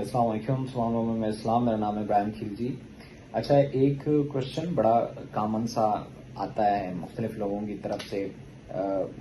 अस्सलाम वालेकुम, इस्लाम, मेरा नाम है इब्राहिम खिलजी। अच्छा, एक क्वेश्चन बड़ा कॉमन सा आता है मुख्तलिफ लोगों की तरफ से।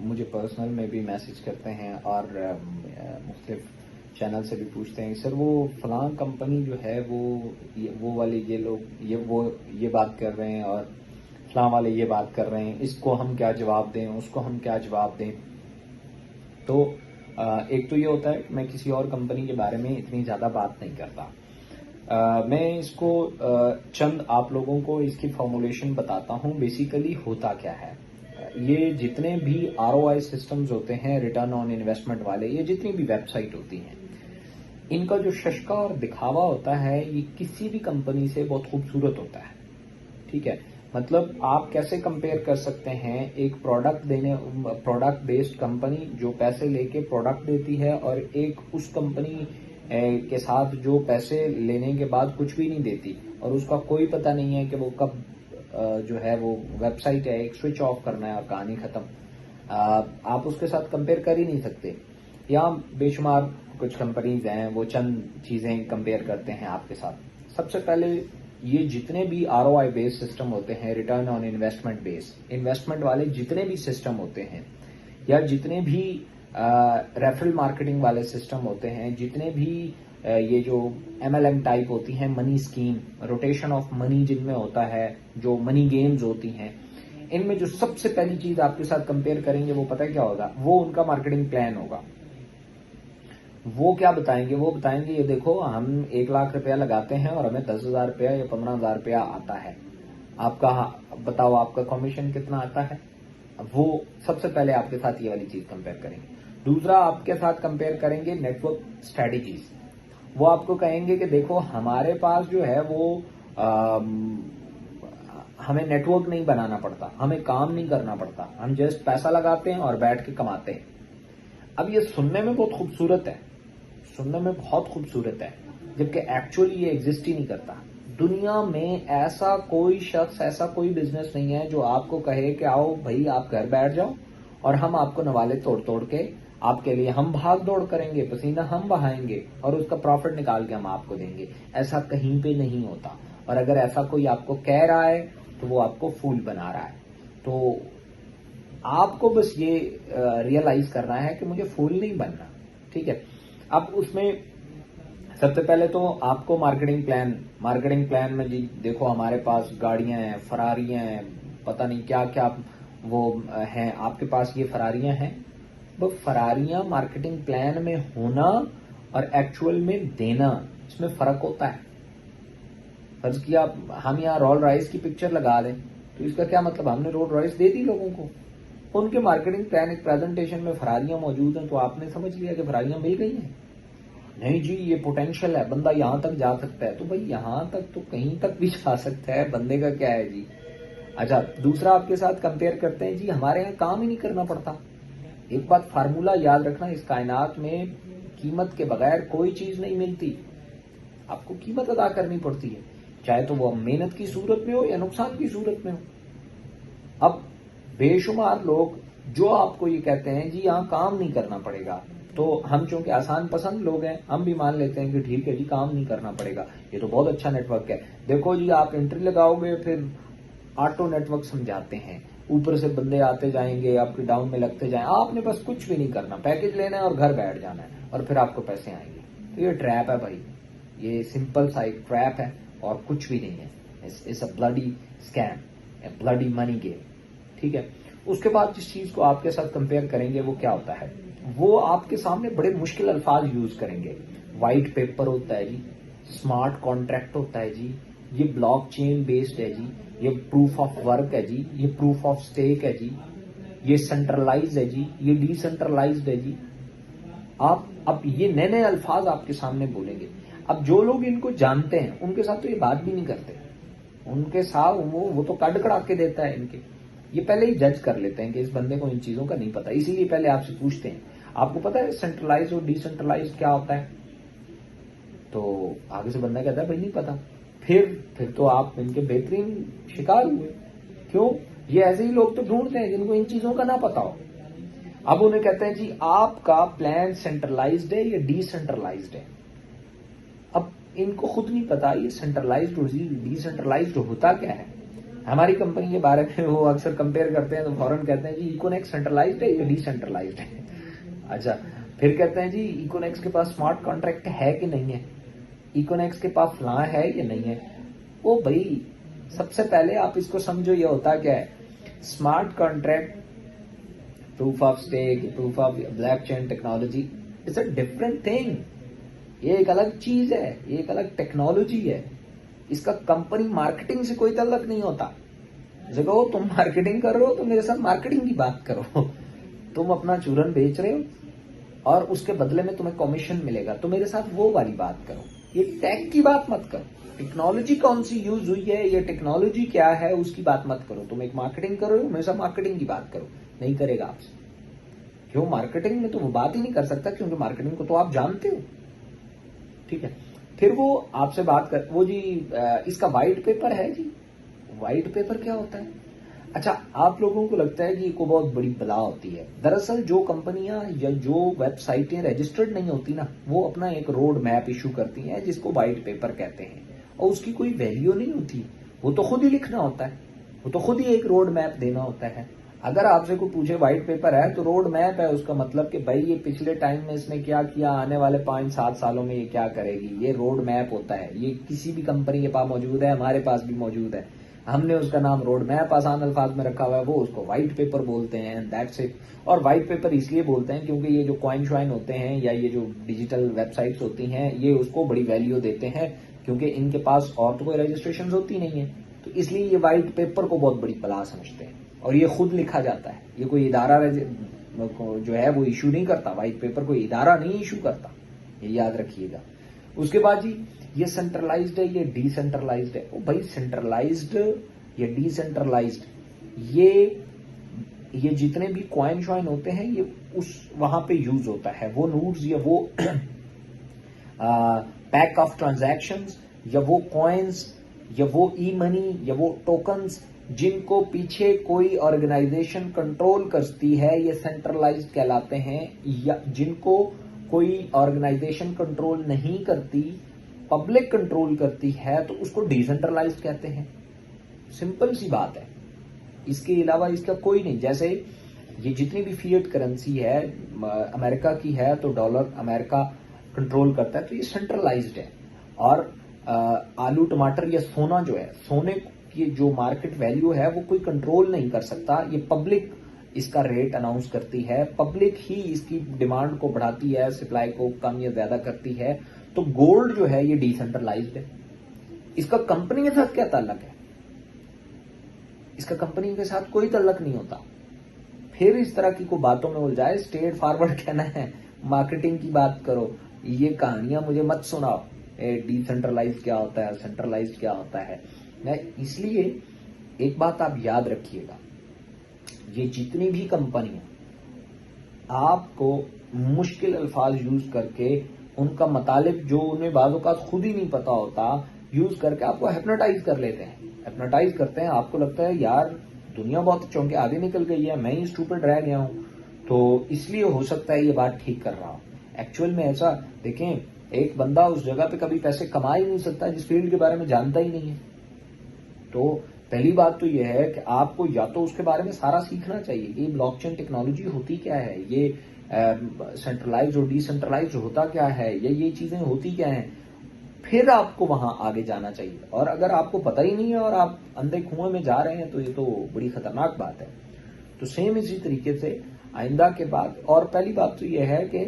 मुझे पर्सनल में भी मैसेज करते हैं और मुख्तलिफ चैनल से भी पूछते हैं, सर वो फलां कंपनी जो है वो वाले ये लोग ये बात कर रहे हैं और फलां वाले ये बात कर रहे हैं, इसको हम क्या जवाब दें, उसको हम क्या जवाब दें। तो एक तो ये होता है कि मैं किसी और कंपनी के बारे में इतनी ज़्यादा बात नहीं करता। मैं इसको चंद आप लोगों को इसकी फॉर्मुलेशन बताता हूँ। बेसिकली होता क्या है, ये जितने भी ROI सिस्टम्स होते हैं, रिटर्न ऑन इन्वेस्टमेंट वाले, ये जितनी भी वेबसाइट होती हैं, इनका जो शशका और दिखावा होता है ये किसी भी कंपनी से बहुत खूबसूरत होता है। ठीक है, मतलब आप कैसे कंपेयर कर सकते हैं एक प्रोडक्ट बेस्ड कंपनी जो पैसे लेके प्रोडक्ट देती है और एक उस कंपनी के साथ जो पैसे लेने के बाद कुछ भी नहीं देती और उसका कोई पता नहीं है कि वो कब जो है वो वेबसाइट है एक स्विच ऑफ करना है और कहानी खत्म। आप उसके साथ कंपेयर कर ही नहीं सकते। या बेशुमार कुछ कंपनीज हैं वो चंद चीजें कंपेयर करते हैं आपके साथ। सबसे पहले ये जितने भी ROI बेस्ड सिस्टम होते हैं, return on investment based, investment वाले जितने भी सिस्टम होते हैं या जितने भी रेफरल मार्केटिंग वाले सिस्टम होते हैं, जितने भी ये जो MLM टाइप होती हैं, money scheme, rotation of money जिनमें होता है, जो मनी गेम्स होती हैं, इनमें जो सबसे पहली चीज आपके साथ कंपेयर करेंगे वो पता है क्या होगा, वो उनका मार्केटिंग प्लान होगा। वो क्या बताएंगे, वो बताएंगे ये देखो हम 1 लाख रुपया लगाते हैं और हमें 10,000 रुपया या 15,000 रुपया आता है, आपका बताओ आपका कमीशन कितना आता है। वो सबसे पहले आपके साथ ये वाली चीज कंपेयर करेंगे। दूसरा आपके साथ कंपेयर करेंगे नेटवर्क स्ट्रेटेजीज। वो आपको कहेंगे कि देखो हमारे पास जो है वो हमें नेटवर्क नहीं बनाना पड़ता, हमें काम नहीं करना पड़ता, हम जस्ट पैसा लगाते हैं और बैठ के कमाते हैं। अब ये सुनने में बहुत खूबसूरत है, सुनने में बहुत खूबसूरत है, जबकि एक्चुअली ये एग्जिस्ट ही नहीं करता। दुनिया में ऐसा कोई शख्स, ऐसा कोई बिजनेस नहीं है जो आपको कहे कि आओ भाई आप घर बैठ जाओ और हम आपको नवाले तोड़ तोड़ के आपके लिए हम भाग दौड़ करेंगे, पसीना हम बहाएंगे और उसका प्रॉफिट निकाल के हम आपको देंगे। ऐसा कहीं पे नहीं होता। और अगर ऐसा कोई आपको कह रहा है तो वो आपको फूल बना रहा है। तो आपको बस ये रियलाइज करना है कि मुझे फूल नहीं बनना। ठीक है, अब उसमें सबसे पहले तो आपको मार्केटिंग प्लान में जी देखो हमारे पास गाड़ियां हैं, फरारियां हैं, पता नहीं क्या क्या वो हैं, आपके पास ये फरारियां हैं। वो फरारियां मार्केटिंग प्लान में होना और एक्चुअल में देना, इसमें फर्क होता है। फर्ज किया हम यहाँ रोल्स रॉयस की पिक्चर लगा दें तो इसका क्या मतलब, हमने रोल्स रॉयस दे दी लोगों को। उनके मार्केटिंग प्लान एक प्रेजेंटेशन में फरारियां मौजूद हैं तो आपने समझ लिया कि फरारियां मिल गई हैं। नहीं जी ये पोटेंशियल है, बंदा यहां तक जा सकता है, तो भाई यहां तक तो कहीं तक भी जा सकता है, बंदे का क्या है जी। अच्छा, दूसरा आपके साथ कंपेयर करते हैं जी हमारे यहाँ काम ही नहीं करना पड़ता। एक बात फार्मूला याद रखना, इस कायनात में कीमत के बगैर कोई चीज नहीं मिलती, आपको कीमत अदा करनी पड़ती है, चाहे तो वो मेहनत की सूरत में हो या नुकसान की सूरत में हो। अब बेशुमार लोग जो आपको ये कहते हैं जी यहाँ काम नहीं करना पड़ेगा, तो हम चूंकि आसान पसंद लोग हैं हम भी मान लेते हैं कि ठीक है जी काम नहीं करना पड़ेगा, ये तो बहुत अच्छा नेटवर्क है। देखो जी आप एंट्री लगाओगे फिर ऑटो नेटवर्क समझाते हैं, ऊपर से बंदे आते जाएंगे, आपके डाउन में लगते जाए, आपने बस कुछ भी नहीं करना, पैकेज लेना है और घर बैठ जाना है और फिर आपको पैसे आएंगे। तो ये ट्रैप है भाई, ये सिंपल सा एक ट्रैप है और कुछ भी नहीं है। It's a bloody scam, A bloody money game. ठीक है, उसके बाद जिस चीज को आपके साथ कंपेयर करेंगे वो क्या होता है, वो आपके सामने बड़े मुश्किल अल्फाज यूज करेंगे। व्हाइट पेपर होता है जी, स्मार्ट कॉन्ट्रैक्ट होता है जी, ये ब्लॉकचेन बेस्ड है जी, ये प्रूफ ऑफ वर्क है जी, ये प्रूफ ऑफ स्टेक है जी, ये सेंट्रलाइज है जी, ये डिसेंट्रलाइज्ड है जी। आप अब ये नए नए अल्फाज आपके सामने बोलेंगे। अब जो लोग इनको जानते हैं उनके साथ तो ये बात भी नहीं करते, उनके साथ वो तो कड़ कड़ा के देता है इनके। ये पहले ही जज कर लेते हैं कि इस बंदे को इन चीजों का नहीं पता, इसीलिए पहले आपसे पूछते हैं आपको पता है सेंट्रलाइज और डिसेंट्रलाइज क्या होता है, तो आगे से बंदा कहता है भाई नहीं पता। फिर तो आप इनके बेहतरीन शिकार हुए। क्यों, ये ऐसे ही लोग तो ढूंढते हैं जिनको इन चीजों का ना पता हो। अब उन्हें कहते हैं जी आपका प्लान सेंट्रलाइज्ड है या डिसेंट्रलाइज्ड है। अब इनको खुद नहीं पता ये सेंट्रलाइज्ड और डिसेंट्रलाइज्ड होता क्या है। हमारी कंपनी के बारे में वो अक्सर कंपेयर करते हैं तो फौरन कहते हैं जी इकोनेक्स सेंट्रलाइज्ड है या डिसेंट्रलाइज्ड है। अच्छा, फिर कहते हैं जी इकोनेक्स के पास स्मार्ट कॉन्ट्रैक्ट है कि नहीं है, इकोनेक्स के पास फलां है या नहीं है। ओ भाई, सबसे पहले आप इसको समझो ये होता क्या है। Smart contract, proof of stake, proof of blockchain technology it's a different thing. ये एक अलग चीज है, ये एक अलग टेक्नोलॉजी है। इसका कंपनी मार्केटिंग से कोई ताल्लुक नहीं होता। देखो तुम मार्केटिंग कर रहे हो तो मेरे साथ मार्केटिंग की बात करो। तुम अपना चूरन बेच रहे हो और उसके बदले में तुम्हें कमीशन मिलेगा, तो मेरे साथ वो वाली बात करो। ये टेक की बात मत करो। टेक्नोलॉजी कौन सी यूज हुई है, ये टेक्नोलॉजी क्या है उसकी बात मत करो। तुम एक मार्केटिंग कर रहे हो, मेरे साथ मार्केटिंग की बात करो। नहीं करेगा आपसे। क्यों? मार्केटिंग में तो वो बात ही नहीं कर सकता, क्योंकि मार्केटिंग को तो आप जानते हो। ठीक है, फिर वो आपसे बात कर, वो जी इसका व्हाइट पेपर है जी। व्हाइट पेपर क्या होता है? अच्छा, आप लोगों को लगता है कि को बहुत बड़ी बला होती है। दरअसल जो कंपनियां या जो वेबसाइटें रजिस्टर्ड नहीं होती ना, वो अपना एक रोड मैप इशू करती हैं जिसको व्हाइट पेपर कहते हैं, और उसकी कोई वैल्यू नहीं होती। वो तो खुद ही लिखना होता है, वो तो खुद ही एक रोड मैप देना होता है। अगर आपसे कोई पूछे व्हाइट पेपर है तो रोड मैप है उसका मतलब कि भाई ये पिछले टाइम में इसने क्या किया, आने वाले 5-7 सालों में ये क्या करेगी, ये रोड मैप होता है। ये किसी भी कंपनी के पास मौजूद है, हमारे पास भी मौजूद है। हमने उसका नाम रोड मैप आसान अल्फाज में रखा हुआ है, वो उसको व्हाइट पेपर बोलते हैं, दैट्स इट। और व्हाइट पेपर इसलिए बोलते हैं क्योंकि ये जो कॉइन श्वाइन होते हैं या ये जो डिजिटल वेबसाइट्स होती हैं, ये उसको बड़ी वैल्यू देते हैं, क्योंकि इनके पास और तो कोई रजिस्ट्रेशन होती नहीं है। तो इसलिए ये व्हाइट पेपर को बहुत बड़ी बला समझते हैं, और ये खुद लिखा जाता है। ये कोई इदारा जो है वो इशू नहीं करता, व्हाइट पेपर कोई इदारा नहीं इशू करता, ये याद रखिएगा। उसके बाद जी ये सेंट्रलाइज्ड है, ये डिसेंट्रलाइज्ड है। ओ भाई, सेंट्रलाइज्ड या डिसेंट्रलाइज्ड, ये जितने भी कॉइन श्वाइन होते हैं ये उस वहां पे यूज होता है। वो नोड्स या वो पैक ऑफ ट्रांजैक्शंस या वो कॉइन्स या वो ई मनी या वो टोकन्स जिनको पीछे कोई ऑर्गेनाइजेशन कंट्रोल करती है, ये सेंट्रलाइज्ड कहलाते हैं। या जिनको कोई ऑर्गेनाइजेशन कंट्रोल नहीं करती, पब्लिक कंट्रोल करती है, तो उसको डिसेंट्रलाइज्ड कहते हैं। सिंपल सी बात है, इसके अलावा इसका कोई नहीं। जैसे ये जितनी भी फिएट करेंसी है अमेरिका की है, तो डॉलर अमेरिका कंट्रोल करता है, तो ये सेंट्रलाइज्ड है। और आलू टमाटर या सोना जो है, सोने की जो मार्केट वैल्यू है वो कोई कंट्रोल नहीं कर सकता, ये पब्लिक इसका रेट अनाउंस करती है, पब्लिक ही इसकी डिमांड को बढ़ाती है, सप्लाई को कम या ज्यादा करती है। तो गोल्ड जो है ये डिसेंट्रलाइज्ड है। इसका कंपनी के साथ क्या ताल्लुक है? इसका कंपनी के साथ कोई ताल्लुक नहीं होता। फिर इस तरह की कोई बातों में उलझाए, स्ट्रेट फॉरवर्ड कहना है, मार्केटिंग की बात करो, ये कहानियां मुझे मत सुनाओ। डिसेंट्रलाइज क्या होता है, सेंट्रलाइज क्या होता है। मैं इसलिए एक बात आप याद रखिएगा, ये जितनी भी कंपनियां आपको मुश्किल अल्फाज यूज करके उनका मतलब जो उन्हें बाज़ों का खुद ही नहीं पता होता, यूज करके आपको हिप्नोटाइज कर लेते हैं, हिप्नोटाइज करते हैं। आपको लगता है यार दुनिया बहुत चौंके आगे निकल गई है, मैं ही स्टूपिड रह गया हूं, तो इसलिए हो सकता है ये बात ठीक कर रहा हूं। एक्चुअल में ऐसा देखें, एक बंदा उस जगह पे कभी पैसे कमा ही नहीं सकता जिस फील्ड के बारे में जानता ही नहीं है। तो पहली बात तो यह है कि आपको या तो उसके बारे में सारा सीखना चाहिए कि ब्लॉकचेन टेक्नोलॉजी होती क्या है, ये सेंट्रलाइज और डिसेंट्रलाइज होता क्या है, या ये चीजें होती क्या हैं, फिर आपको वहां आगे जाना चाहिए। और अगर आपको पता ही नहीं है और आप अंधे कुएं में जा रहे हैं तो ये तो बड़ी खतरनाक बात है। तो सेम इसी तरीके से आइंदा के बाद, और पहली बात तो यह है कि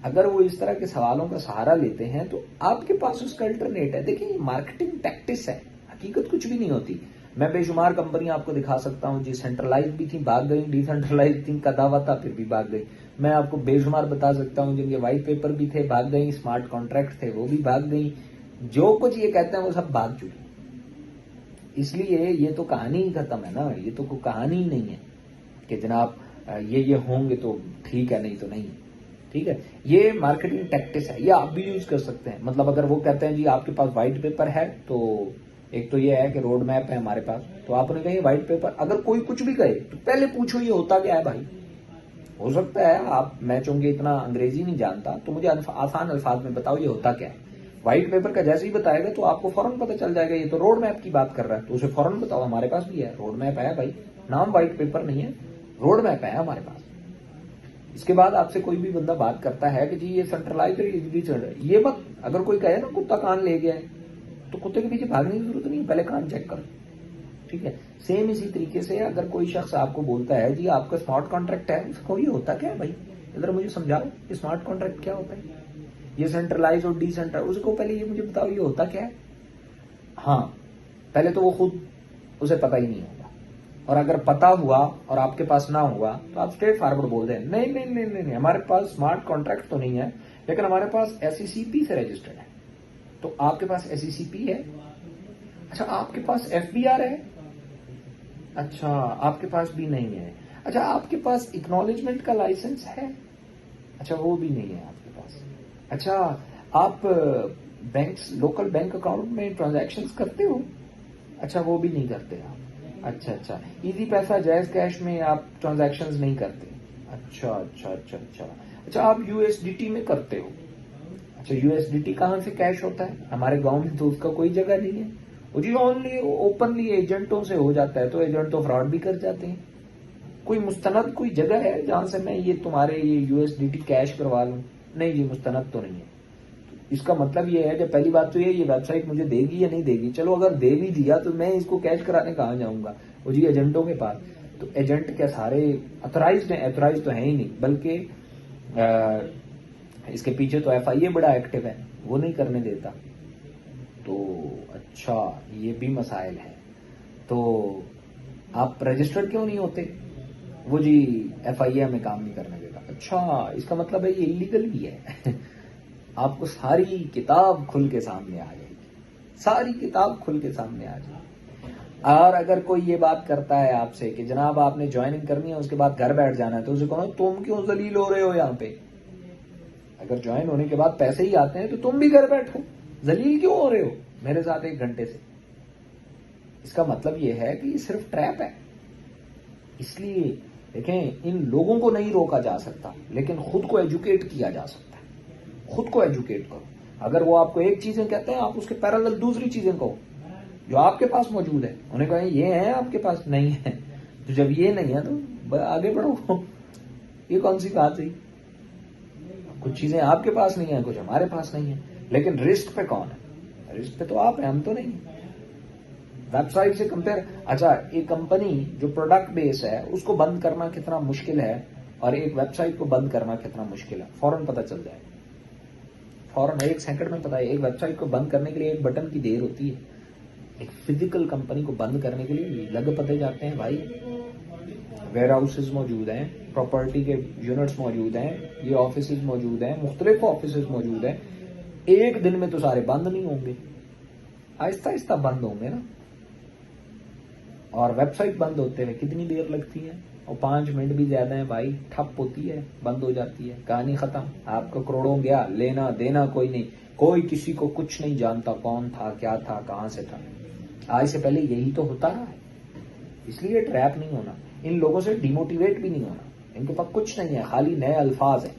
अगर वो इस तरह के सवालों का सहारा लेते हैं तो आपके पास उसका अल्टरनेट है। देखिए, मार्केटिंग टैक्टिस है, हकीकत कुछ भी नहीं होती। मैं बेशुमार कंपनी आपको दिखा सकता हूं जी, सेंट्रलाइज भी थी भाग गई, डिसेंट्रलाइज थी का दावा था फिर भी भाग गई। मैं आपको बेशुमार बता सकता हूं जिनके व्हाइट पेपर भी थे भाग गई, स्मार्ट कॉन्ट्रैक्ट थे वो भी भाग गई, जो कुछ ये कहते हैं वो सब भाग चुकी। इसलिए ये तो कहानी ही खत्म है ना, ये तो कोई कहानी ही नहीं है कि जनाब ये होंगे तो ठीक है, नहीं तो नहीं। ठीक है, ये मार्केटिंग टैक्टिस है, ये आप भी यूज कर सकते हैं। मतलब अगर वो कहते हैं जी आपके पास व्हाइट पेपर है, तो एक तो ये है कि रोड मैप है हमारे पास, तो आपने कहा व्हाइट पेपर, अगर कोई कुछ भी कहे तो पहले पूछो ये होता क्या है भाई। हो सकता है आप, मैं चूंकि इतना अंग्रेजी नहीं जानता, तो मुझे आसान अल्फाज में बताओ ये होता क्या है। व्हाइट पेपर का जैसे ही बताएगा तो आपको फौरन पता चल जाएगा ये तो रोड मैप की बात कर रहा है, तो उसे फौरन बताओ हमारे पास भी है, रोड मैप है भाई, नाम व्हाइट पेपर नहीं है, रोड मैप है हमारे पास। इसके बाद आपसे कोई भी बंदा बात करता है कि जी ये सेंट्रलाइज ये मत, अगर कोई कहे ना कुत्ता कान ले गया है तो कुत्ते के पीछे भागने की जरूरत नहीं है, पहले कान चेक करो, ठीक है। सेम इसी तरीके से अगर कोई शख्स आपको बोलता है जी आपका स्मार्ट कॉन्ट्रैक्ट है, उसको ये होता क्या है भाई, इधर मुझे समझाओ ये स्मार्ट कॉन्ट्रैक्ट क्या होता है, ये सेंट्रलाइज और डिसेंट्रलाइज, उसको पहले ये मुझे बताओ ये होता क्या है। हाँ, पहले तो वो खुद उसे पता ही नहीं होगा, और अगर पता हुआ और आपके पास ना हुआ तो आप स्ट्रेट फॉरवर्ड बोल दें नहीं नहीं नहीं नहीं, नहीं हमारे पास स्मार्ट कॉन्ट्रैक्ट तो नहीं है, लेकिन हमारे पास SECP से रजिस्टर्ड है। तो आपके पास SECP है, अच्छा आपके पास FBR है, अच्छा आपके पास भी नहीं है, अच्छा आपके पास एक्नॉलेजमेंट का लाइसेंस है, अच्छा वो भी नहीं है आपके पास, अच्छा आप बैंक लोकल बैंक अकाउंट में ट्रांजैक्शंस करते हो, अच्छा वो भी नहीं करते आप, अच्छा अच्छा इजी पैसा जैज कैश में आप ट्रांजैक्शंस नहीं करते, अच्छा अच्छा अच्छा अच्छा अच्छा आप USDT में करते हो, अच्छा USDT कहाँ से कैश होता है, हमारे गांव में तो उसका कोई जगह नहीं है, वो जी ओनली ओपनली एजेंटों से हो जाता है, तो एजेंट तो फ्रॉड भी कर जाते हैं, कोई मुस्तनद कोई जगह है जहां से मैं ये तुम्हारे ये USDT कैश करवा लूं, नहीं जी मुस्तनद तो नहीं है। इसका मतलब ये है कि पहली बात तो ये वेबसाइट मुझे देगी या नहीं देगी, चलो अगर दे भी दिया तो मैं इसको कैश कराने कहाँ जाऊंगा, वो जी एजेंटों के पास, तो एजेंट क्या सारे अथोराइज्ड हैं, अथोराइज्ड तो है ही नहीं, बल्कि इसके पीछे तो FIA बड़ा एक्टिव है, वो नहीं करने देता, तो अच्छा ये भी मसाइल है, तो आप रजिस्टर्ड क्यों नहीं होते, वो जी FIA में काम नहीं करने देता, अच्छा इसका मतलब है ये इलीगल भी है आपको सारी किताब खुल के सामने आ जाएगी, सारी किताब खुल के सामने आ जाएगी। और अगर कोई ये बात करता है आपसे कि जनाब आपने ज्वाइनिंग करनी है उसके बाद घर बैठ जाना है, तो उसे कहो तुम क्यों जलील हो रहे हो यहाँ पे, अगर ज्वाइन होने के बाद पैसे ही आते हैं तो तुम भी घर बैठो, जलील क्यों हो रहे हो मेरे साथ 1 घंटे से। इसका मतलब ये है कि ये सिर्फ ट्रैप है। इसलिए देखें, इन लोगों को नहीं रोका जा सकता, लेकिन खुद को एजुकेट किया जा सकता है। खुद को एजुकेट करो। अगर वो आपको एक चीजें कहते हैं, आप उसके पैरेलल दूसरी चीजें कहो जो आपके पास मौजूद है। उन्हें कहें ये है, आपके पास नहीं है, तो जब ये नहीं है तो आगे बढ़ो। ये कौन सी बात है? कुछ चीजें आपके पास नहीं है, कुछ हमारे पास नहीं है, लेकिन रिस्क पे कौन है? रिस्क पे तो आप हैं, हम तो नहीं। वेबसाइट से कंपेयर, अच्छा एक कंपनी जो प्रोडक्ट बेस है उसको बंद करना कितना मुश्किल है और एक वेबसाइट को बंद करना कितना मुश्किल है, फौरन पता चल जाए। फौरन 1 सेकंड में पता है। एक वेबसाइट को बंद करने के लिए एक बटन की देर होती है, एक फिजिकल कंपनी को बंद करने के लिए लग पते जाते हैं भाई। वेयर हाउसेज मौजूद हैं, प्रॉपर्टी के यूनिट्स मौजूद हैं, ये ऑफिस मौजूद हैं, मुख्तलिफ ऑफिस मौजूद हैं। एक दिन में तो सारे बंद नहीं होंगे, आहिस्ता आहिस्ता बंद होंगे ना। और वेबसाइट बंद होते हुए कितनी देर लगती है? और 5 मिनट भी ज्यादा है भाई, ठप होती है, बंद हो जाती है, कहानी खत्म। आपका करोड़ों गया, लेना देना कोई नहीं, कोई किसी को कुछ नहीं जानता, कौन था, क्या था, कहां से था। आज से पहले यही तो होता रहा है। इसलिए ट्रैप नहीं होना, इन लोगों से डिमोटिवेट भी नहीं होना। इनके पास कुछ नहीं है, खाली नए अल्फाज है।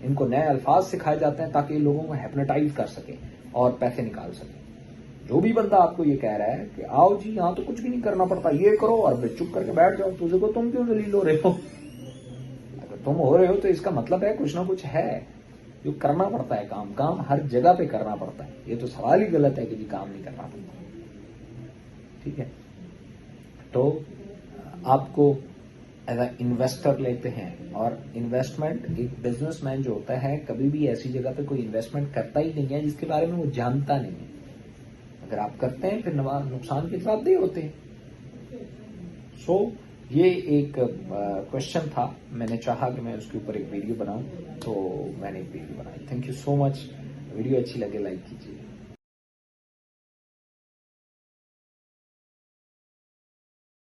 इनको नए अल्फाज सिखाए जाते हैं ताकि लोगों को हिप्नोटाइज कर सके और पैसे निकाल सके। जो भी बंदा आपको ये कह रहा है कि आओ जी यहाँ तो कुछ भी नहीं करना पड़ता, ये करो और फिर चुप करके बैठ जाओ, तुझे को तुम क्यों जलील हो रहे हो? अगर तुम हो रहे हो तो इसका मतलब है कुछ ना कुछ है जो करना पड़ता है। काम हर जगह पे करना पड़ता है। ये तो सवाल ही गलत है कि जी काम नहीं करना पड़ता। ठीक है, तो आपको एज अ इन्वेस्टर लेते हैं, और इन्वेस्टमेंट, एक बिजनेसमैन जो होता है कभी भी ऐसी जगह पे कोई इन्वेस्टमेंट करता ही नहीं है जिसके बारे में वो जानता नहीं है। अगर आप करते हैं फिर नुकसान के जवाबदेह होते हैं। सो ये एक क्वेश्चन था, मैंने चाहा कि मैं उसके ऊपर एक वीडियो बनाऊं, तो मैंने एक वीडियो बनाई। Thank you so much. Video अच्छी लगे लाइक कीजिए।